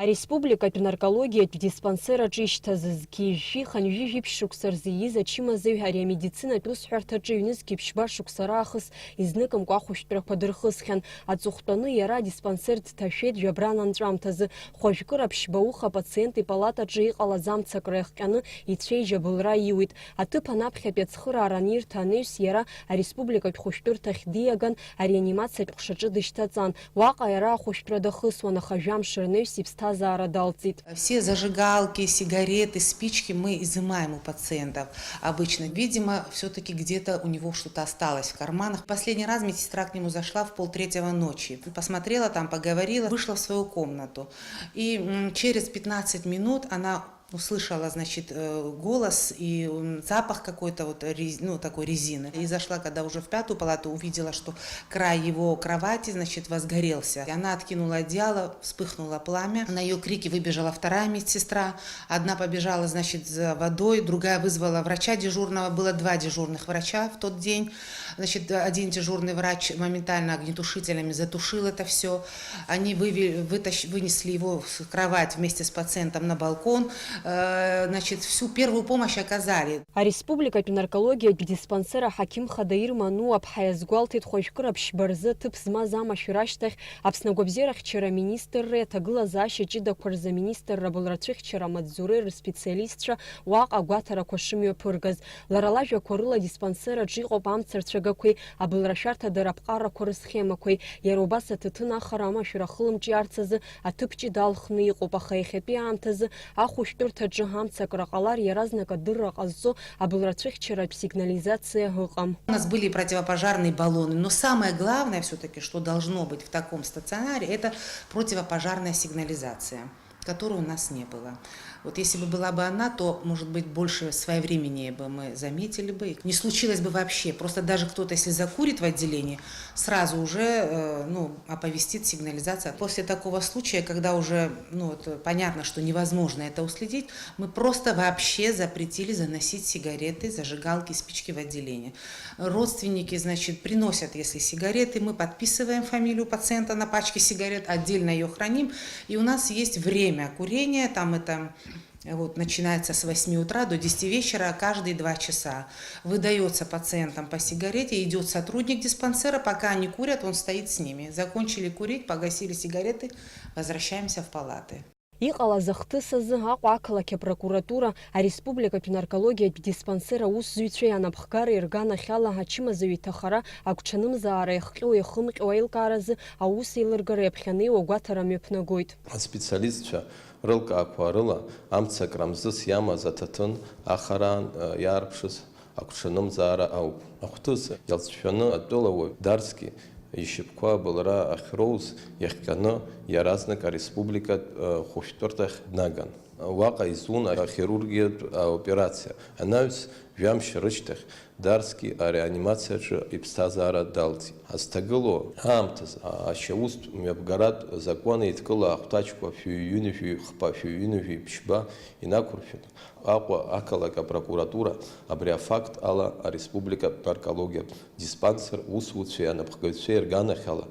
Ареспубликатә наркологиатә диспансераҿы ишьҭазызгьы ханҩыжәиԥшь шықәса рзы ачымазаҩ ари амедицинатә усҳәарҭаҿы ҩнызқьи ԥшьба шықәса раахыс изныкымкәа ахәышәтәрақәа дырхысхьан. Аҵыхәтәаны иара адиспансер дҭашәеит жәабран анҵәамҭазы. Хәажәкыра ԥшьбауха апациент ипалатаҿы иҟалаз амцакра иахҟьаны ицәеижь абылра иуит. Аҭыԥ анаԥхьатәи ацхыраара анирҭа анаҩс иара ареспубликатә хәышәтәырҭахь диаган ареанимациатә ҟәшаҿы дышьҭаҵан. Уаҟа иара ахәышәтәра дахысуан, аха жәамш рнаҩс иԥсҭазаара далҵит. Все зажигалки, сигареты, спички мы изымаем у пациентов обычно. Видимо, все-таки где-то у него что-то осталось в карманах. Последний раз медсестра к нему зашла в 2:30 ночи. Посмотрела там, поговорила, вышла в свою комнату. И через 15 минут она услышала, значит, голос и запах какой-то вот, такой резины. И зашла, когда уже в 5-ю палату, увидела, что край его кровати, значит, возгорелся. И она откинула одеяло, вспыхнуло пламя. На ее крики выбежала вторая медсестра. Одна побежала, значит, за водой, другая вызвала врача дежурного. Было 2 дежурных врача в тот день. Значит, один дежурный врач моментально огнетушителями затушил это все. Они вынесли его в кровать вместе с пациентом на балкон. Значит, всю первую помощь оказали. Ареспубликатә наркологиатә диспансер аҳақьым хада ирману аԥҳа иазгәалҭеит хәажәкыра ԥшьба рзы ҭыԥ змаз амашәыр ашьҭахь Аԥсны агәабзиарахьчара аминистрреи аҭагылазаашьа ҷыдақәа рзы аминистрра абылрацәыхьчара амаҵзуреи рспециалистцәа уаҟа агәаҭарақәа шымҩаԥыргаз. Лара лажәақәа рыла адиспансераҿы иҟоуп амцарцәагақәеи абылрашәарҭадара аԥҟарақәа рызхемақәеи. Иара убас аҭаҭын ахара амашәыр ахылымҿиаарц азы аҭыԥ ҷыда алхны иҟоуп, аха иахьатәи аамҭазы ахәышәтәырҭаҿы амцакра ҟалар иаразнак адырра ҟазҵо абылрацәыхьчаратә сигнализациа ыҟам. У нас были противопожарные баллоны, но самое главное все-таки, что должно быть в таком стационаре, это противопожарная сигнализация, которой у нас не было. Вот если бы была бы она, то, может быть, больше своевременнее бы мы заметили бы. Не случилось бы вообще. Просто даже кто-то, если закурит в отделении, сразу уже оповестит сигнализация. После такого случая, когда уже понятно, что невозможно это уследить, мы просто вообще запретили заносить сигареты, зажигалки, спички в отделение. Родственники, значит, приносят, если сигареты, мы подписываем фамилию пациента на пачке сигарет, отдельно ее храним. И у нас есть время курения, там это... начинается с 8 утра до 10 вечера, каждые 2 часа. Выдается пациентам по сигарете, идет сотрудник диспансера, пока они курят, он стоит с ними. Закончили курить, погасили сигареты, возвращаемся в палаты. Иҟалаз ахҭыс азы Аҟәа ақалақь апрокуратура ареспубликатә наркологиатә диспансер аусзуҩцәеи анапхгара ирганахьала ачымазаҩ иҭахара агәҽанымзаара иахҟьо иахымҟьо аилкааразы аус еилыргара иаԥхьанеиуа агәаҭара мҩаԥнагоит. Аспециалистцәа рылкаақәа рыла амцакра мзыз иамаз аҭаҭын ахараан иаарԥшыз агәҽанымзаара ауп. Ахәҭыс иалҵшәаны атәылауаҩ Дарски ишьапқәа абылра ахьроуз иахҟьаны иаразнак ареспубликатә хәышәтәырҭахь днаган. Уаҟа изун ахирургиатә аоперациа. Анаҩс жәамш рышьҭахь Дарски ареанимациаҿы иԥсҭазаара далҵит. Азҭагылоу аамҭазы ашьаустә мҩаԥгаратә закәан еидкыла ахәҭаҷқәа фҩы-ҩынҩажәи хԥа фҩы-ҩынҩажәи ԥшьба инақәыршәаны Аҟәа ақалақь апрокуратура абри афакт ала ареспубликатә наркологиатә диспансер усуцәеи анапхгаҩцәеи рганахьала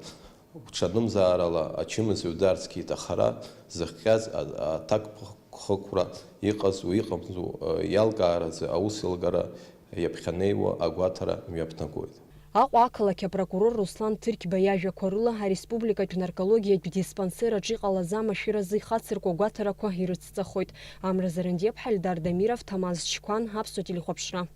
гәҽанымзаарала ачымазаҩ Дарски иҭахара зыхҟьаз аҭакԥхықәра иҟазу иҟамзу иалкааразы аус еилгара иаԥхьанеиуа агәаҭара мҩаԥнагоит. Аҟәа ақалақь апрокурор Руслан Ҭырқьба иажәақәа рыла ареспубликатә наркологиатә диспансераҿы иҟалаз амашәыразы ихацыркәа агәаҭарақәа ирыцҵахоит. Амра Зарандиаԥҳа, Эльдар Дамиров, Ҭамаз Чқәан, Аԥсуа телехәаԥшра.